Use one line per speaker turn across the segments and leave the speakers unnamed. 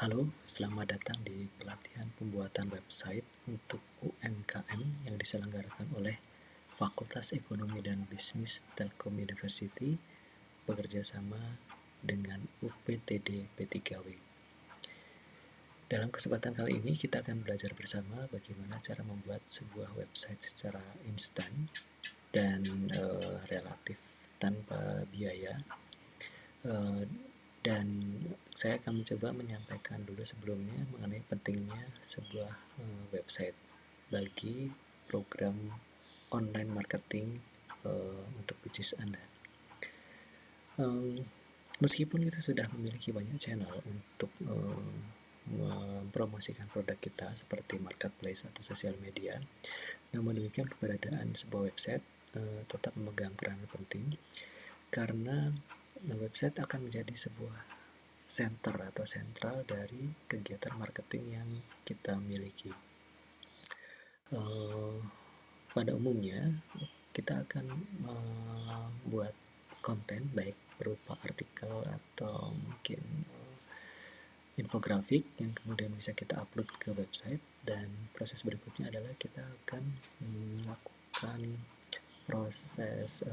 Halo, selamat datang di pelatihan pembuatan website untuk UMKM yang diselenggarakan oleh Fakultas Ekonomi dan Bisnis Telkom University bekerja sama dengan UPTD P3W. Dalam kesempatan kali ini kita akan belajar bersama bagaimana cara membuat sebuah website secara instan dan relatif tanpa biaya. Dan saya akan mencoba menyampaikan dulu sebelumnya mengenai pentingnya sebuah website bagi program online marketing untuk bisnis Anda. Meskipun kita sudah memiliki banyak channel untuk mempromosikan produk kita seperti marketplace atau sosial media, namun demikian keberadaan sebuah website tetap memegang peran penting karena website akan menjadi sebuah center atau sentral dari kegiatan marketing yang kita miliki. Pada umumnya kita akan membuat konten baik berupa artikel atau mungkin infografik yang kemudian bisa kita upload ke website, dan proses berikutnya adalah kita akan melakukan proses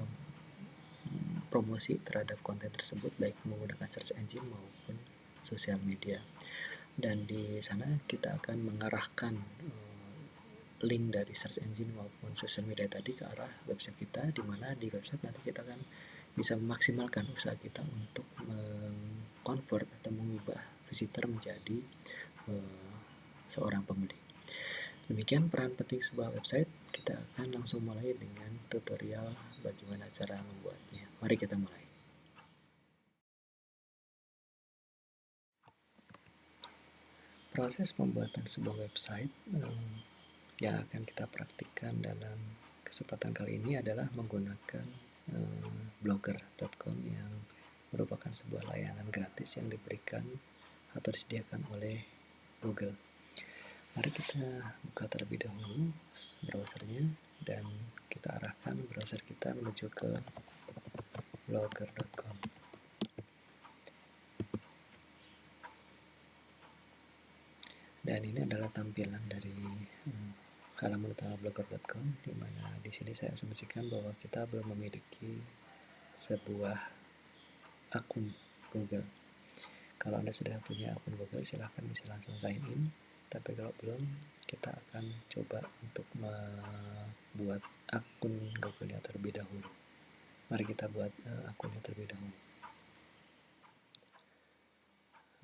promosi terhadap konten tersebut baik menggunakan search engine maupun sosial media, dan di sana kita akan mengarahkan link dari search engine maupun sosial media tadi ke arah website kita, di mana di website nanti kita akan bisa memaksimalkan usaha kita untuk mengconvert atau mengubah visitor menjadi seorang pembeli. Demikian peran penting sebuah website. Kita akan langsung mulai dengan tutorial bagaimana cara membuatnya. Mari kita mulai. Proses pembuatan sebuah website yang akan kita praktikkan dalam kesempatan kali ini adalah menggunakan blogger.com yang merupakan sebuah layanan gratis yang diberikan atau disediakan oleh Google. Mari kita buka terlebih dahulu browsernya dan kita arahkan browser kita menuju ke blogger.com. Dan ini adalah tampilan dari halaman utama blogger.com, di mana di sini saya asumsikan bahwa kita belum memiliki sebuah akun Google. Kalau Anda sudah punya akun Google, silahkan bisa langsung sign in. Tapi kalau belum, kita akan coba untuk membuat akun Google-nya terlebih dahulu. Mari kita buat akunnya terlebih dahulu.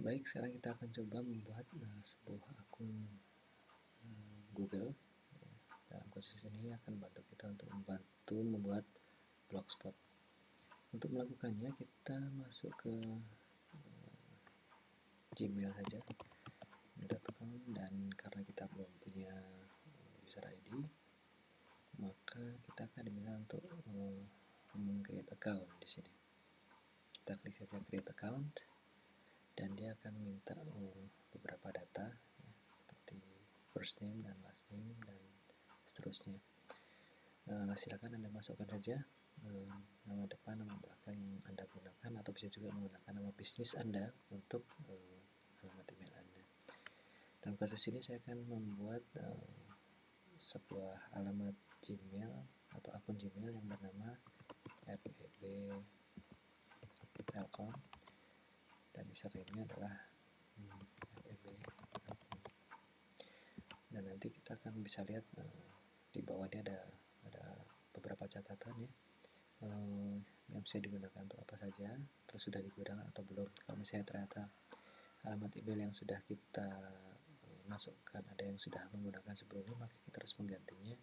Baik, sekarang kita akan coba membuat sebuah akun Google. Dalam kasus ini akan membantu kita untuk membuat blogspot. Untuk melakukannya kita masuk ke Gmail saja, .com, dan karena kita belum punya user ID, maka kita akan diminta untuk create account di sini. Kita klik saja create account dan dia akan minta beberapa data ya, seperti first name dan last name dan seterusnya. Silakan Anda masukkan saja nama depan, nama belakang yang Anda gunakan, atau bisa juga menggunakan nama bisnis Anda untuk alamat email Anda. Dalam kasus ini saya akan membuat sebuah alamat Gmail atau akun Gmail yang bernama FEB Telkom, dan username-nya adalah FEB Telkom. Dan nanti kita akan bisa lihat di bawahnya ada beberapa catatan ya, yang bisa digunakan untuk apa saja, terus sudah digunakan atau belum. Kalau misalnya ternyata alamat email yang sudah kita masukkan ada yang sudah menggunakan sebelumnya, maka kita harus menggantinya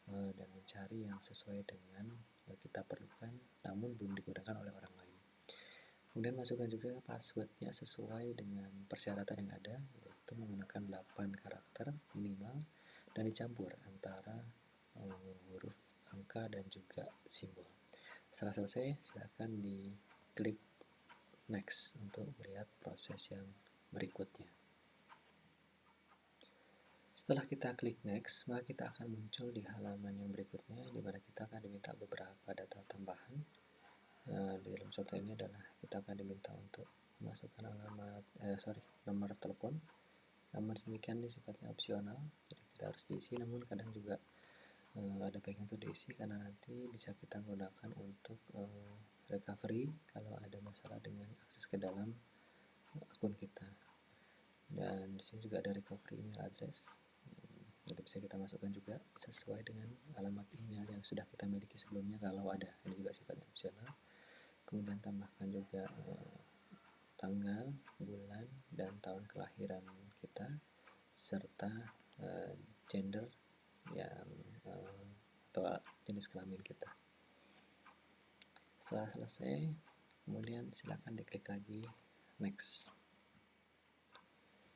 dan mencari yang sesuai dengan yang kita perlukan namun belum digunakan oleh orang lain. Kemudian masukkan juga passwordnya sesuai dengan persyaratan yang ada, yaitu menggunakan 8 karakter minimal dan dicampur antara huruf, angka, dan juga simbol. Setelah selesai, silakan diklik next untuk melihat proses yang berikutnya. Setelah kita klik next, maka kita akan muncul di halaman yang berikutnya, di mana kita akan diminta beberapa data tambahan. Di dalam contoh ini adalah kita akan diminta untuk masukkan alamat nomor telepon. Namun demikian ini sifatnya opsional, jadi tidak harus diisi, namun kadang juga ada baiknya untuk diisi karena nanti bisa kita gunakan untuk recovery kalau ada masalah dengan akses ke dalam akun kita. Dan di sini juga ada recovery email address, itu bisa kita masukkan juga sesuai dengan alamat email yang sudah kita miliki sebelumnya kalau ada. Ini juga sifatnya opsional. Kemudian tambahkan juga tanggal, bulan, dan tahun kelahiran kita serta gender yang atau jenis kelamin kita. Setelah selesai, kemudian silakan diklik lagi next.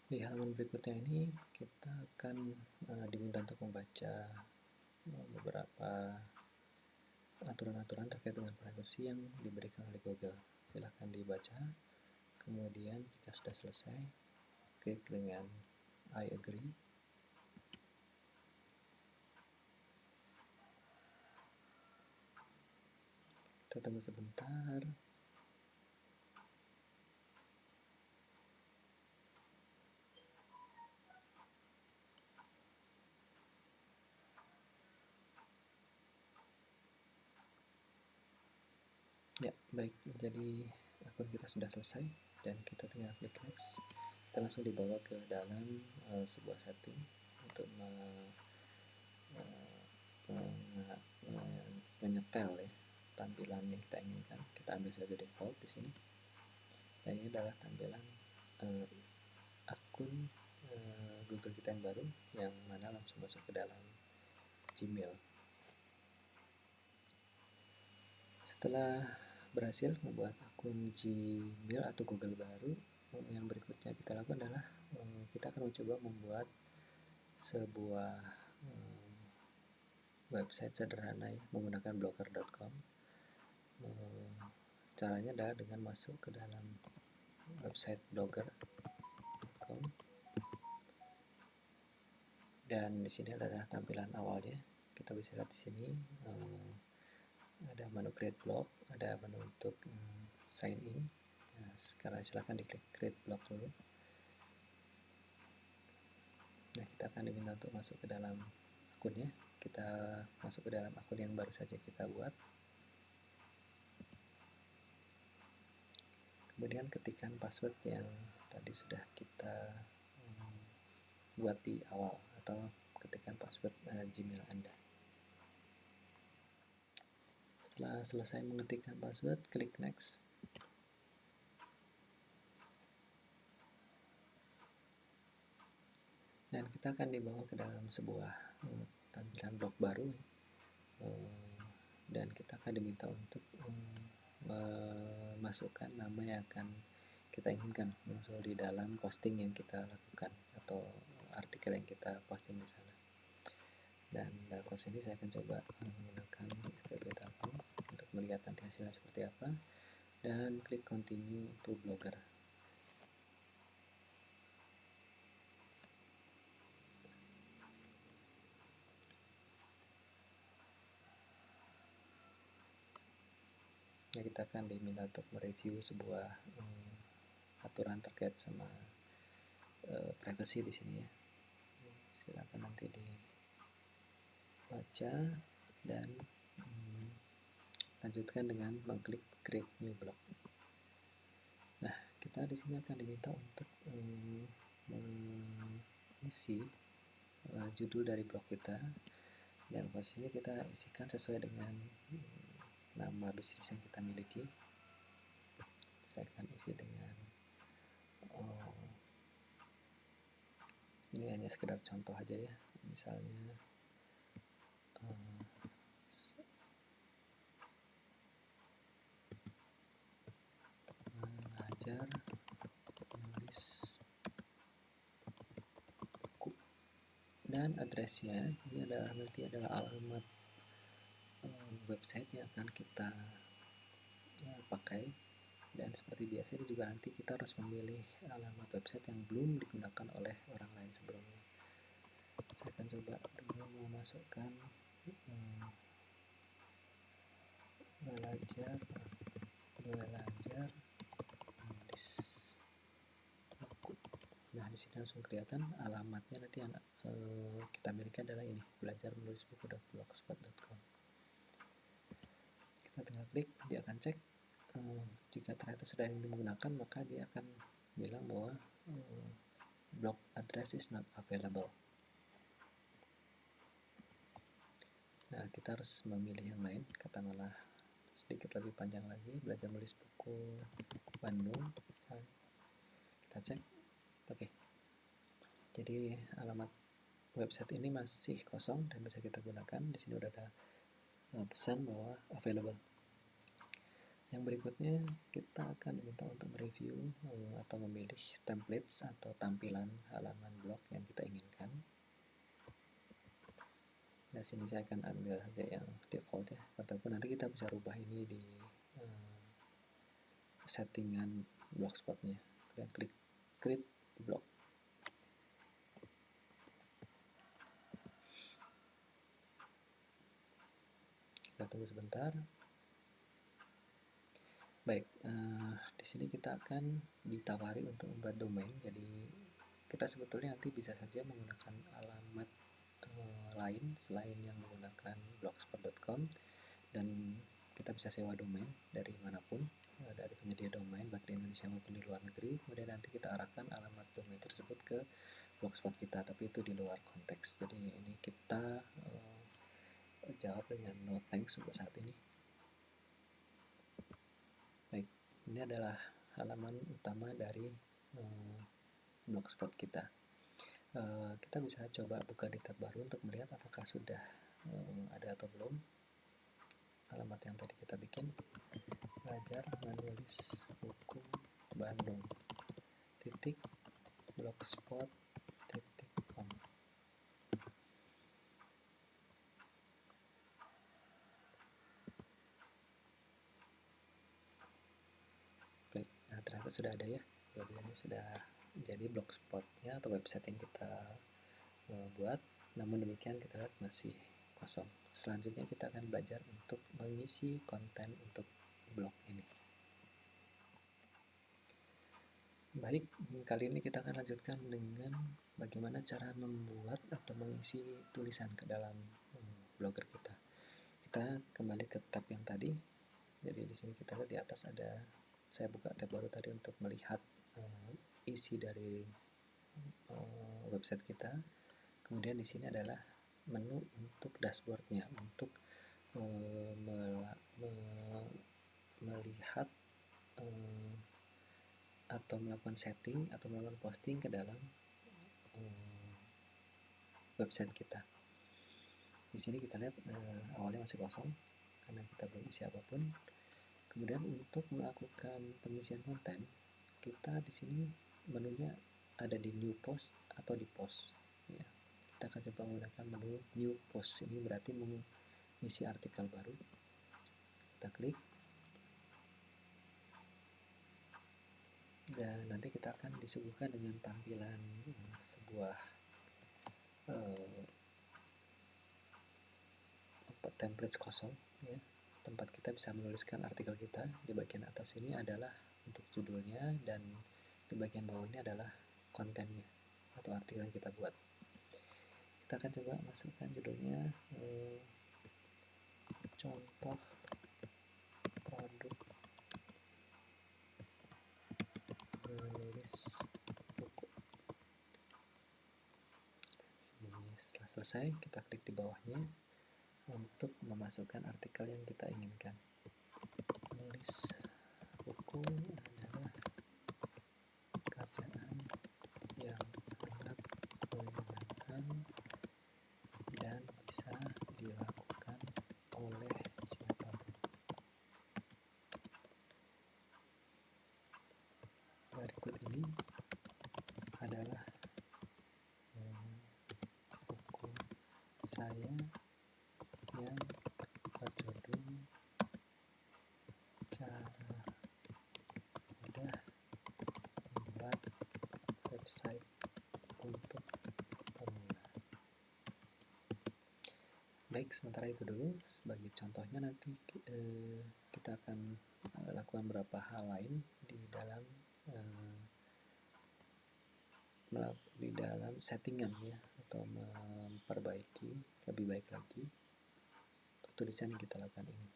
Di halaman berikutnya ini kita akan diminta untuk membaca beberapa aturan-aturan terkait dengan privacy yang diberikan oleh Google. Silahkan dibaca, kemudian jika sudah selesai, klik dengan I agree. Kita tunggu sebentar. Ya, baik, jadi akun kita sudah selesai dan kita tinggal klik next. Kita langsung dibawa ke dalam sebuah setting untuk menyetel ya tampilan yang kita inginkan. Kita ambil saja default di sini. Dan ini adalah tampilan akun Google kita yang baru, yang mana langsung masuk ke dalam Gmail. Setelah berhasil membuat akun Gmail atau Google baru, yang berikutnya kita lakukan adalah kita akan mencoba membuat sebuah website sederhana ya, menggunakan blogger.com. Caranya adalah dengan masuk ke dalam website blogger.com, dan di sini adalah tampilan awalnya. Kita bisa lihat di sini ada menu create blog, ada menu untuk sign in. Nah, sekarang silahkan diklik create blog dulu. Nah, kita akan diminta untuk masuk ke dalam akunnya. Kita masuk ke dalam akun yang baru saja kita buat. Kemudian ketikkan password yang tadi sudah kita buat di awal, atau ketikkan password Gmail Anda. Setelah selesai mengetikkan password, klik next. Dan kita akan dibawa ke dalam sebuah tampilan blog baru, dan kita akan diminta untuk memasukkan nama yang akan kita inginkan muncul di dalam posting yang kita lakukan atau artikel yang kita posting di sana. Dan dalam proses ini saya akan coba menggunakan FTP Telkom untuk melihat nanti hasilnya seperti apa, dan klik continue to blogger. Nah, kita akan diminta untuk mereview sebuah aturan terkait sama privacy di sini ya. Silakan nanti dibaca dan lanjutkan dengan mengklik create new blog. Nah, kita di sini akan diminta untuk mengisi judul dari blog kita, dan posisinya kita isikan sesuai dengan nama bisnis yang kita miliki. Saya akan isi dengan ini hanya sekedar contoh aja ya, misalnya mengajar menulis buku, dan addressnya ini adalah nanti adalah alamat website yang akan kita pakai. Dan seperti biasa ini juga nanti kita harus memilih alamat website yang belum digunakan oleh orang lain sebelumnya. Saya akan coba dulu memasukkan belajar menulis di sini langsung kelihatan alamatnya nanti yang kita miliki adalah ini, belajarmenulisbuku.blogspot.com. Kita tinggal klik, dia akan cek. Jika ternyata sudah yang digunakan, maka dia akan bilang bahwa blog address is not available. Nah, kita harus memilih yang lain, katakanlah sedikit lebih panjang lagi, belajar menulis buku Bandung. Kita cek, oke. Jadi alamat website ini masih kosong dan bisa kita gunakan. Di sini udah ada pesan bahwa available. Yang berikutnya kita akan diminta untuk mereview atau memilih templates atau tampilan halaman blog yang kita inginkan. Nah, sini saya akan ambil saja yang default ya, ataupun nanti kita bisa rubah ini di settingan blogspotnya. Kemudian klik create blog. Kita tunggu sebentar. Baik, di sini kita akan ditawari untuk membuat domain. Jadi kita sebetulnya nanti bisa saja menggunakan alamat lain selain yang menggunakan blogspot.com, dan kita bisa sewa domain dari manapun, dari penyedia domain baik di Indonesia maupun di luar negeri. Kemudian nanti kita arahkan alamat domain tersebut ke blogspot kita, tapi itu di luar konteks. Jadi ini kita jawab dengan no thanks untuk saat ini. Baik, ini adalah halaman utama dari blogspot kita. Kita bisa coba buka di tab baru untuk melihat apakah sudah ada atau belum alamat yang tadi kita bikin, belajar menulis buku Bandung .blogspot.com. Baik, nah ternyata sudah ada ya. Jadi ini sudah jadi blogspotnya atau website yang kita buat. Namun demikian kita lihat masih kosong. Selanjutnya kita akan belajar untuk mengisi konten untuk blog ini. Baik, kali ini kita akan lanjutkan dengan bagaimana cara membuat atau mengisi tulisan ke dalam blogger kita. Kita kembali ke tab yang tadi. Jadi di sini kita lihat di atas ada, saya buka tab baru tadi untuk melihat isi dari website kita. Kemudian di sini adalah menu untuk dashboardnya, untuk melihat atau melakukan setting atau melakukan posting ke dalam website kita. Di sini kita lihat awalnya masih kosong karena kita belum isi apapun. Kemudian untuk melakukan pengisian konten, kita di sini menunya ada di new post atau di post. Ya, kita akan coba menggunakan menu new post. Ini berarti mengisi artikel baru. Kita klik. Dan nanti kita akan disuguhkan dengan tampilan sebuah template kosong ya, tempat kita bisa menuliskan artikel kita. Di bagian atas ini adalah untuk judulnya, dan di bagian bawah ini adalah kontennya atau artikel yang kita buat. Kita akan coba masukkan judulnya contoh produk menulis buku. Setelah selesai, kita klik di bawahnya untuk memasukkan artikel yang kita inginkan. Menulis buku adalah pekerjaan yang sangat menyenangkan dan bisa dilakukan oleh siapapun. Berikut ini adalah buku saya yang berjudul Cara Mudah Membuat Website untuk Pemula. Baik, sementara itu dulu. Sebagai contohnya nanti kita akan lakukan beberapa hal lain di dalam di dalam settingan ya, atau memperbaiki lebih baik lagi tulisan yang kita lakukan ini.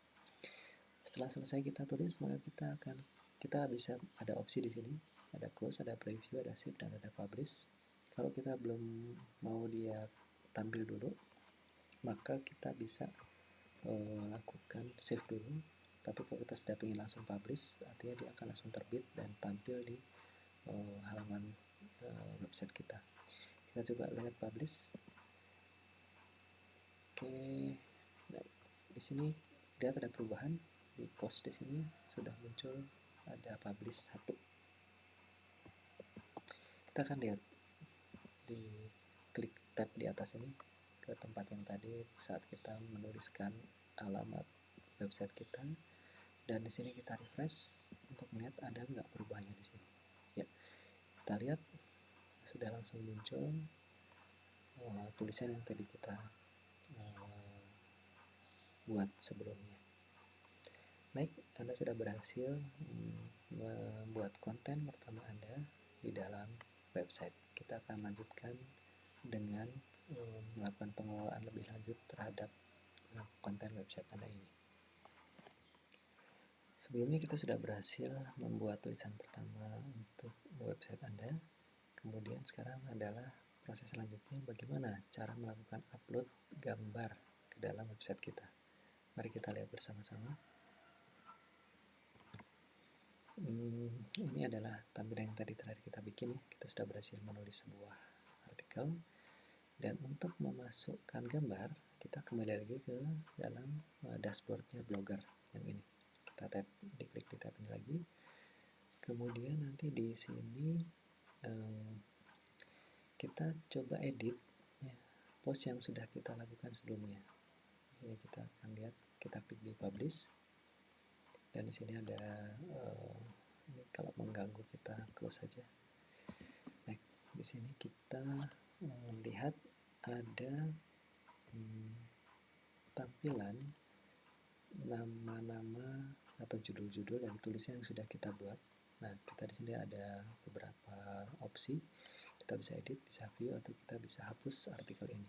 Setelah selesai kita tulis, maka kita bisa ada opsi di sini, ada close, ada preview, ada save, dan ada publish. Kalau kita belum mau dia tampil dulu, maka kita bisa lakukan save dulu. Tapi kalau kita sudah ingin langsung publish, artinya dia akan langsung terbit dan tampil di halaman website kita. Kita coba lihat publish. Oke, nah, di sini lihat ada perubahan di post. Di sini sudah muncul ada publish 1. Kita akan lihat di klik tab di atas ini ke tempat yang tadi saat kita menuliskan alamat website kita, dan di sini kita refresh untuk melihat ada nggak perubahannya di sini. Ya, kita lihat sudah langsung muncul tulisan yang tadi kita buat sebelumnya. Baik, Anda sudah berhasil membuat konten pertama Anda di dalam website. Kita akan lanjutkan dengan melakukan pengelolaan lebih lanjut terhadap konten website Anda ini. Sebelumnya kita sudah berhasil membuat tulisan pertama untuk website Anda. Kemudian sekarang adalah proses selanjutnya, bagaimana cara melakukan upload gambar ke dalam website kita. Mari kita lihat bersama-sama. Ini adalah tampilan yang tadi terakhir kita bikin ya. Kita sudah berhasil menulis sebuah artikel, dan untuk memasukkan gambar kita kembali lagi ke dalam dashboardnya Blogger yang ini. Kita diklik di tab ini lagi. Kemudian nanti di sini kita coba edit ya, post yang sudah kita lakukan sebelumnya. Di sini kita akan lihat, kita klik di publish, dan di sini ada ini kalau mengganggu kita close saja. Baik, di sini kita lihat ada tampilan nama-nama atau judul-judul dan tulisan yang sudah kita buat. Nah, kita di sini ada beberapa opsi. Kita bisa edit, bisa view, atau kita bisa hapus artikel ini.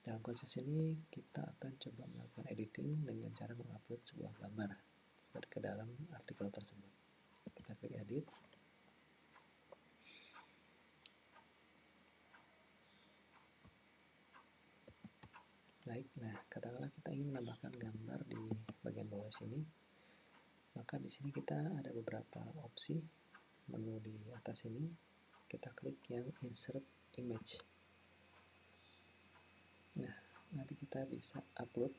Dalam proses ini kita akan coba melakukan editing dengan cara mengupload sebuah gambar ke dalam artikel tersebut. Kita klik edit. Baik, nah katakanlah kita ingin menambahkan gambar di bagian bawah sini. Maka di sini kita ada beberapa opsi menu di atas ini. Kita klik yang insert image. Nah, nanti kita bisa upload,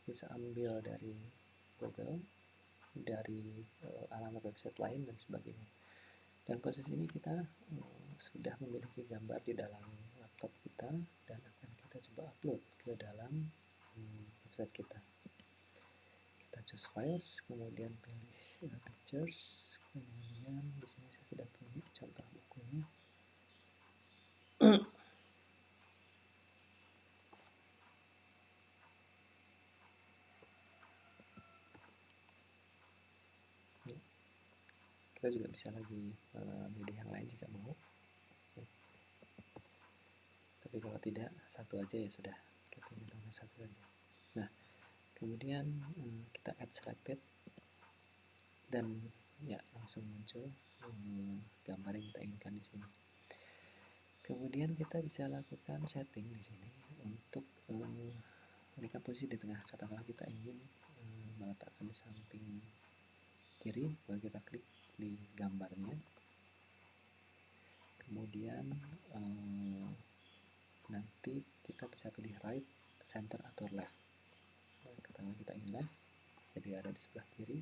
bisa ambil dari Google, dari alamat website lain dan sebagainya. Dan proses ini kita sudah memiliki gambar di dalam laptop kita dan akan kita coba upload ke dalam website kita. Kita choose files, kemudian pilih pictures, kemudian di sini saya sudah punya contoh bukunya. Kita juga bisa lagi milih yang lain jika mau. Tapi kalau tidak, satu aja ya sudah. Kita pilih satu aja. Nah, kemudian kita add selected, dan ya langsung muncul gambar yang kita inginkan di sini. Kemudian kita bisa lakukan setting di sini untuk memberikan posisi di tengah. Katakanlah kita ingin meletakkan di samping kiri, baru kita klik di gambarnya. Kemudian nanti kita bisa pilih right, center, atau left. Katakanlah kita ingin left, jadi ada di sebelah kiri.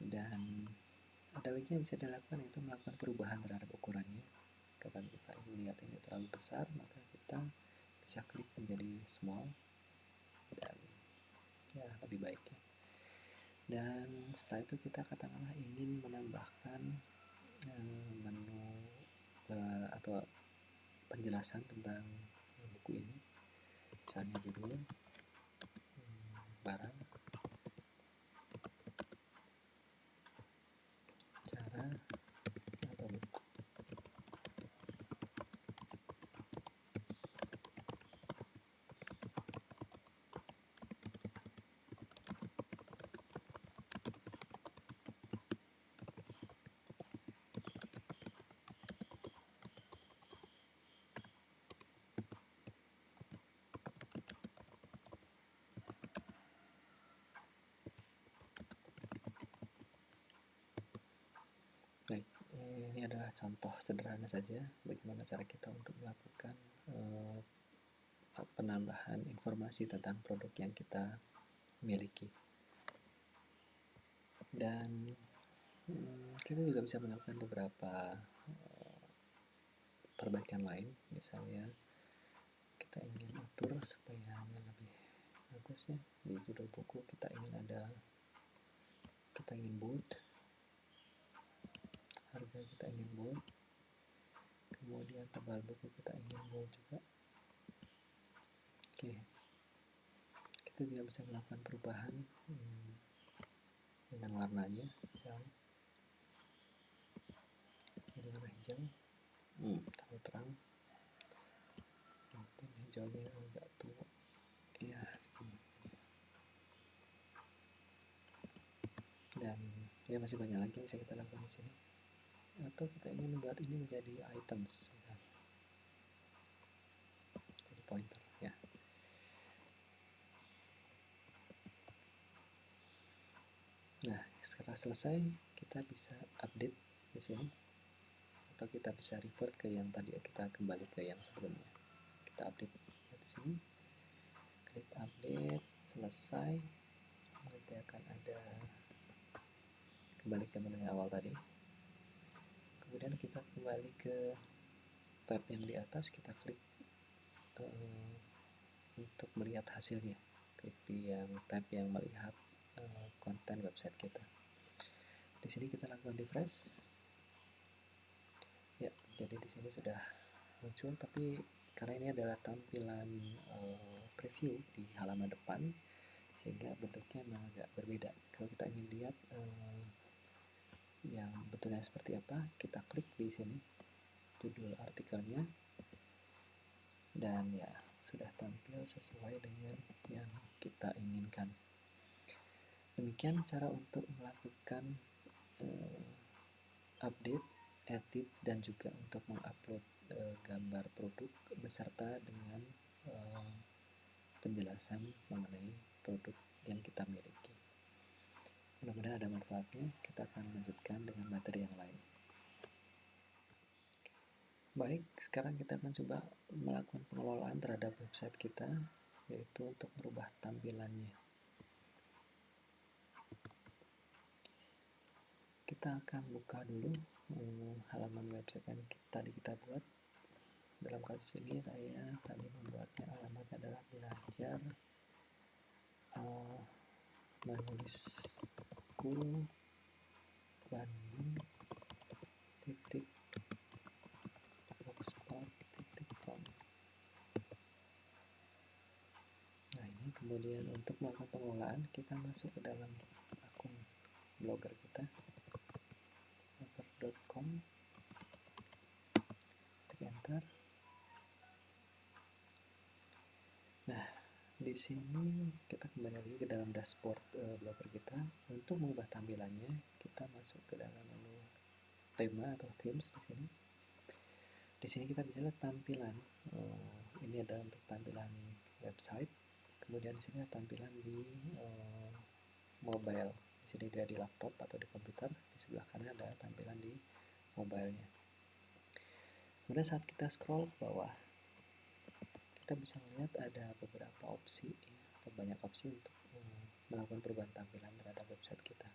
Dan ada lagi yang bisa dilakukan, yaitu melakukan perubahan terhadap ukurannya. Katakanlah kita ingin lihat ini terlalu besar, maka kita bisa klik menjadi small dan ya lebih baik ya. Dan setelah itu kita katakanlah ingin menambahkan menu atau penjelasan tentang buku ini, misalnya judul, barang, cara, atau buku. ini adalah contoh sederhana saja bagaimana cara kita untuk melakukan penambahan informasi tentang produk yang kita miliki. Dan kita juga bisa melakukan beberapa perbaikan lain. Misalnya kita ingin atur supaya lebih bagus ya, di judul buku kita ingin bold, harga kita ingin bold, kemudian tebal buku kita ingin bold juga. Oke, kita juga bisa melakukan perubahan dengan warnanya, misalnya jadi warna hijau, terlalu terang, mungkin hijaunya agak tua ya, segini. Dan ya masih banyak lagi yang bisa kita lakukan di sini. Atau kita ingin membuat ini menjadi items, jadi pointer ya. Nah, setelah selesai kita bisa update di sini, atau kita bisa revert ke yang tadi, kita kembali ke yang sebelumnya. Kita update di sini, klik update, selesai, nanti akan ada kembali ke menu yang awal tadi. Kemudian kita kembali ke tab yang di atas, kita klik untuk melihat hasilnya. Klik di yang tab yang melihat konten website kita. Di sini kita lakukan refresh. Ya, jadi di sini sudah muncul, tapi karena ini adalah tampilan preview di halaman depan, sehingga bentuknya memang agak berbeda. Kalau kita ingin lihat yang betulnya seperti apa, kita klik di sini judul artikelnya, dan ya sudah tampil sesuai dengan yang kita inginkan. Demikian cara untuk melakukan update, edit, dan juga untuk mengupload gambar produk beserta dengan penjelasan mengenai produk yang kita miliki. Mudah-mudahan ada manfaatnya. Kita akan lanjutkan dengan materi yang lain. Baik, sekarang kita akan coba melakukan pengelolaan terhadap website kita, yaitu untuk merubah tampilannya. Kita akan buka dulu halaman website yang tadi kita buat. Dalam kasus ini saya tadi membuatnya, alamatnya adalah belajar menulis buku Bandung .blogspot.com. Nah, ini kemudian untuk melakukan pengelolaan kita masuk ke dalam akun blogger kita, blogger.com, klik enter. Nah, di sini kita kembali lagi ke dalam dashboard blogger kita. Untuk mengubah tampilannya, kita masuk ke dalam menu tema atau themes di sini. Di sini kita bisa lihat tampilan. Ini adalah untuk tampilan website. Kemudian di sini ada tampilan di mobile. Di sini tidak di laptop atau di komputer. Di sebelah kanan ada tampilan di mobilenya. Kemudian saat kita scroll ke bawah, kita bisa melihat ada beberapa opsi, atau banyak opsi untuk melakukan perubahan tampilan terhadap website kita.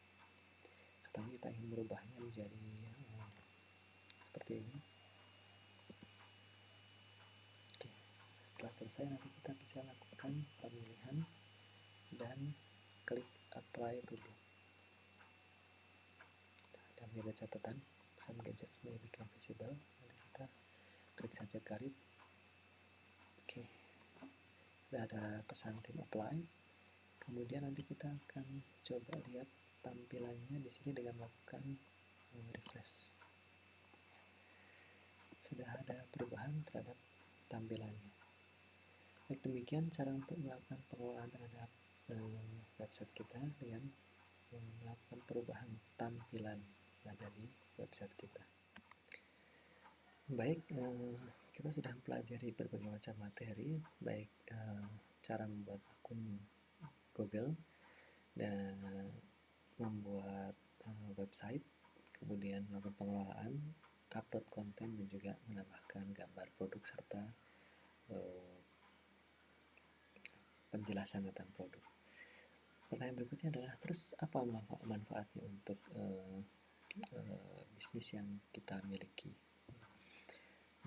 Katakan kita ingin merubahnya menjadi seperti ini. Oke, setelah selesai nanti kita bisa lakukan pemilihan dan klik apply to do. Dan ada catatan, some gadgets may become visible. Nanti kita klik saja garis. Oke, ada pesan tim apply. Kemudian nanti kita akan coba lihat tampilannya di sini dengan melakukan refresh. Sudah ada perubahan terhadap tampilannya. Baik, demikian cara untuk melakukan pengelolaan terhadap website kita dengan melakukan perubahan tampilan yang ada di website kita. Baik, kita sudah mempelajari berbagai macam materi, baik cara membuat akun Google dan membuat website, kemudian melakukan pengelolaan, mengupload konten dan juga menambahkan gambar produk serta penjelasan tentang produk. Pertanyaan berikutnya adalah, terus apa manfaatnya untuk bisnis yang kita miliki?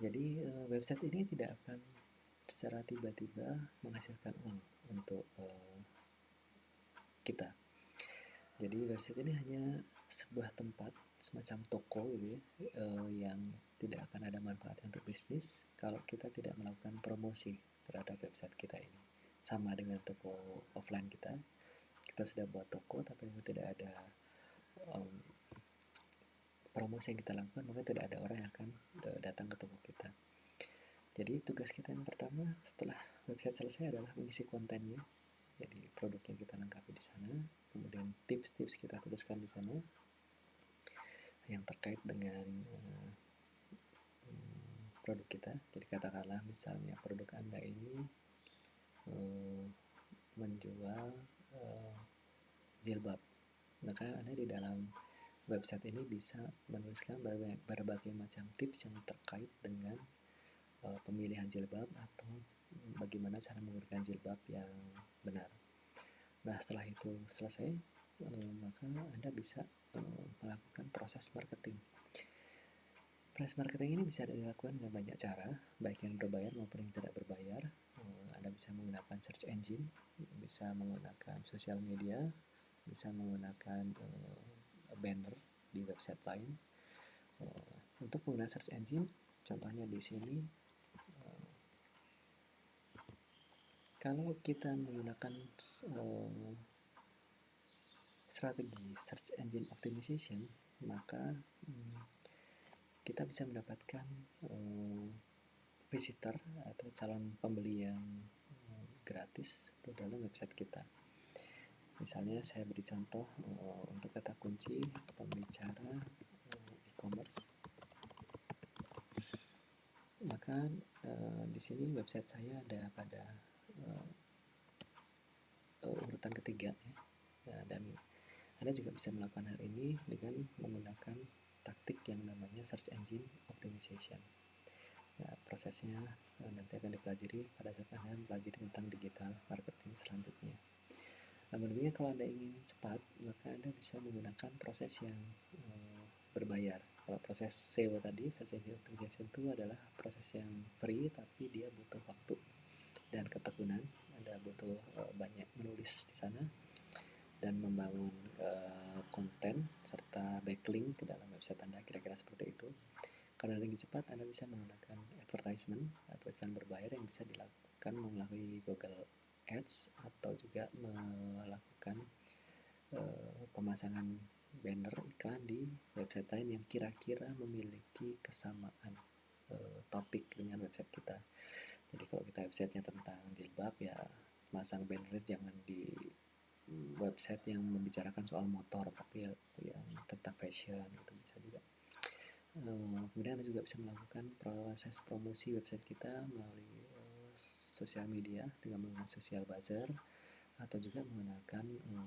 Jadi website ini tidak akan secara tiba-tiba menghasilkan uang untuk kita. Jadi website ini hanya sebuah tempat, semacam toko gitu ya, yang tidak akan ada manfaatnya untuk bisnis kalau kita tidak melakukan promosi terhadap website kita ini. Sama dengan toko offline kita sudah buat toko tapi tidak ada promosi yang kita lakukan, maka tidak ada orang yang akan datang ke toko kita. Jadi tugas kita yang pertama setelah website selesai adalah mengisi kontennya. Jadi produknya kita lengkapi di sana, kemudian tips-tips kita tuliskan di sana yang terkait dengan produk kita. Jadi katakanlah misalnya produk Anda ini menjual jilbab, maka Anda di dalam website ini bisa menuliskan berbagai macam tips yang terkait dengan pemilihan jilbab atau bagaimana cara menggunakan jilbab yang benar. Nah, setelah itu selesai, maka Anda bisa melakukan proses marketing. Proses marketing ini bisa dilakukan dengan banyak cara, baik yang berbayar maupun yang tidak berbayar. Anda bisa menggunakan search engine, bisa menggunakan sosial media, bisa menggunakan banner di website lain. Untuk menggunakan search engine, contohnya di sini, kalau kita menggunakan strategi search engine optimization, maka kita bisa mendapatkan visitor atau calon pembeli yang gratis ke dalam website kita. Misalnya saya beri contoh untuk kata kunci pembicara e-commerce. Maka di sini website saya ada pada urutan ketiga ya. Dan Anda juga bisa melakukan hal ini dengan menggunakan taktik yang namanya search engine optimization. Nah, prosesnya nanti akan dipelajari pada saat Anda mempelajari tentang digital marketing selanjutnya. Namun demikian, kalau Anda ingin cepat, maka Anda bisa menggunakan proses yang berbayar. Kalau proses SEO tadi, search engine optimization itu adalah proses yang free, tapi dia butuh waktu dan ketekunan. Anda butuh banyak menulis di sana dan membangun konten serta backlink ke dalam website Anda, kira-kira seperti itu. Kalau Anda ingin cepat, Anda bisa menggunakan advertisement atau iklan berbayar yang bisa dilakukan melalui Google Ads atau juga melakukan pemasangan banner iklan di website lain yang kira-kira memiliki kesamaan topik dengan website kita. Jadi kalau kita websitenya tentang jilbab, ya masang banner jangan di website yang membicarakan soal motor, tapi yang tentang fashion itu bisa juga. Kemudian Anda juga bisa melakukan proses promosi website kita melalui sosial media dengan menggunakan social buzzer atau juga menggunakan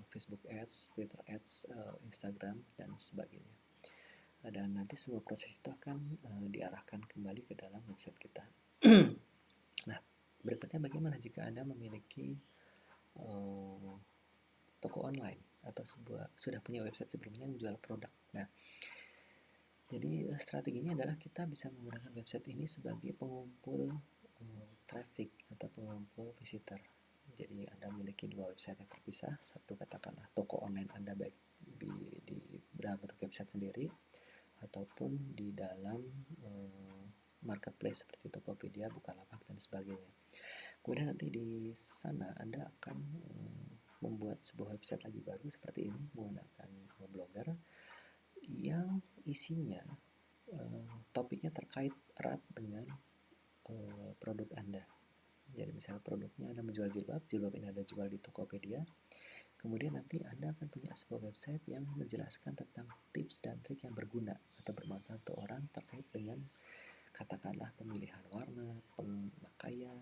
Facebook Ads, Twitter Ads, Instagram dan sebagainya. Dan nanti semua proses itu akan diarahkan kembali ke dalam website kita. Nah, berikutnya bagaimana jika Anda memiliki toko online atau sudah punya website sebelumnya yang menjual produk. Nah, jadi strateginya adalah kita bisa menggunakan website ini sebagai pengumpul traffic atau pengumpul visitor. Jadi Anda memiliki dua website yang terpisah, satu katakanlah toko online Anda baik di dalam bentuk website sendiri ataupun di dalam marketplace seperti Tokopedia, Bukalapak dan sebagainya. Kemudian nanti di sana Anda akan membuat sebuah website lagi baru seperti ini menggunakan Blogger yang isinya topiknya terkait erat dengan produk Anda. Jadi misalnya produknya Anda menjual jilbab ini Anda jual di Tokopedia. Kemudian nanti Anda akan punya sebuah website yang menjelaskan tentang tips dan trik yang berguna atau bermanfaat untuk orang terkait dengan katakanlah pemilihan warna, pemakaian,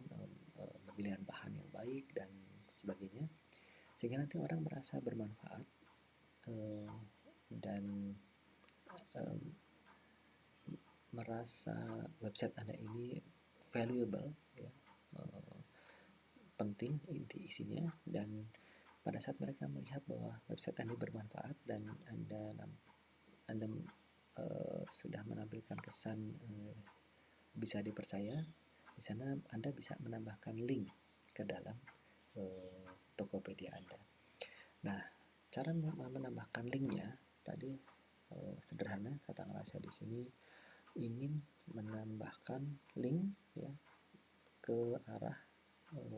pemilihan bahan yang baik dan sebagainya, sehingga nanti orang merasa bermanfaat dan merasa website Anda ini valuable, ya, penting inti isinya, dan pada saat mereka melihat bahwa website Anda bermanfaat dan Anda sudah menampilkan kesan bisa dipercaya, di sana Anda bisa menambahkan link ke dalam Tokopedia Anda. Nah, cara menambahkan linknya tadi sederhana, katakanlah saya di sini ingin menambahkan link, ya, ke arah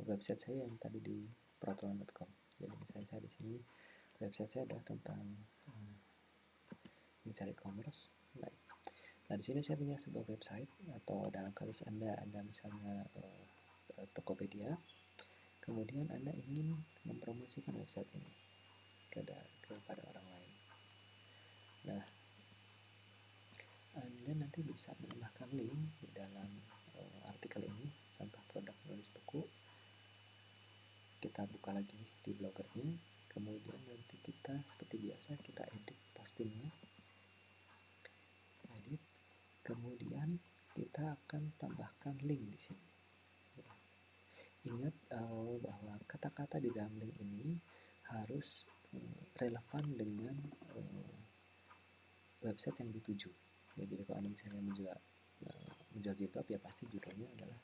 website saya yang tadi di peraturan.com. Jadi misalnya saya di sini website saya adalah tentang mencari e-commerce. Baik. Nah, di sini saya punya sebuah website, atau dalam kasus Anda misalnya Tokopedia, kemudian Anda ingin mempromosikan website ini kepada orang lain. Nah, Anda nanti bisa menambahkan link di dalam artikel ini, contoh produk menulis buku. Kita buka lagi di bloggernya, kemudian nanti kita seperti biasa kita edit postingnya, kemudian kita akan tambahkan link di sini. Ingat bahwa kata-kata di dalam link ini harus relevan dengan website yang dituju. Ya, jadi kalau Anda misalnya menjual jilbab, ya pasti judulnya adalah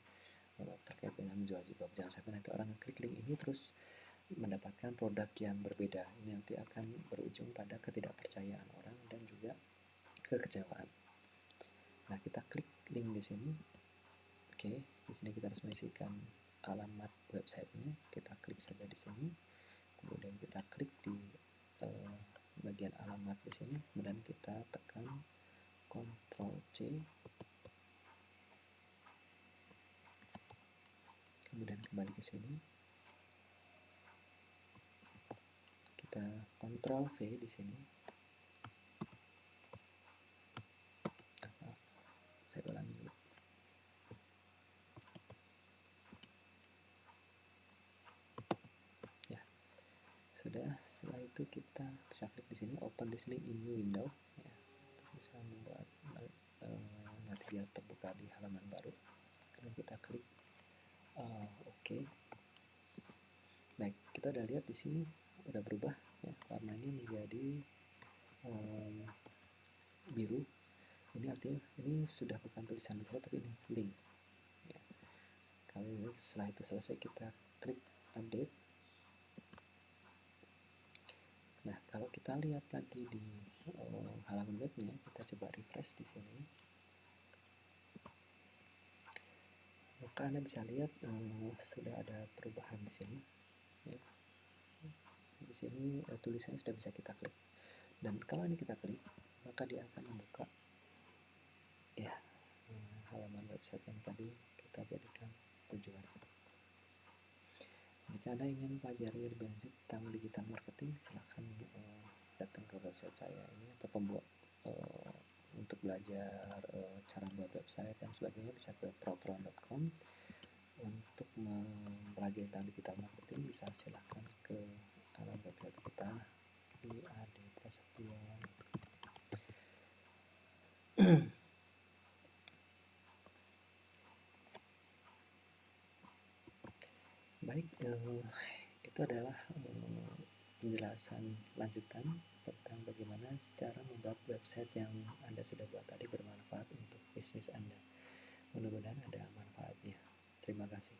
terkait dengan menjual jilbab. Jangan sampai nanti orang klik link ini terus mendapatkan produk yang berbeda. Ini nanti akan berujung pada ketidakpercayaan orang dan juga kekecewaan. Nah, kita klik link di sini. Oke, di sini kita harus mengisikan alamat websitenya. Kita klik saja di sini. Kemudian kita klik di bagian alamat di sini. Kemudian kita tekan Ctrl C. Kemudian kembali ke sini. Kita Ctrl V di sini. Maaf, saya ulangi dulu. Sudah, setelah itu kita bisa klik di sini, open this link in new window, ya, bisa membuat nanti dia terbuka di halaman baru. Kemudian kita klik OK. Baik, kita udah lihat di sini udah berubah, ya, warnanya menjadi biru. Ini artinya ini sudah bukan tulisan biasa, tapi ini link. Ya. Kalau setelah itu selesai, kita klik update. Nah, kalau kita lihat lagi di halaman webnya, kita coba refresh di sini. Maka Anda bisa lihat sudah ada perubahan di sini. Ya. Di sini tulisannya sudah bisa kita klik. Dan kalau ini kita klik, maka dia akan membuka, ya, halaman website yang tadi kita jadikan tujuan. Jika Anda ingin pelajari lebih lanjut tentang digital marketing, silahkan datang ke website saya ini, atau untuk belajar cara membuat website dan sebagainya bisa ke protron.com. Untuk mempelajari tentang digital marketing bisa silahkan ke alamat website kita di adprasetyo. Baik, itu adalah penjelasan lanjutan tentang bagaimana cara membuat website yang Anda sudah buat tadi bermanfaat untuk bisnis Anda. Mudah-mudahan ada manfaatnya. Terima kasih.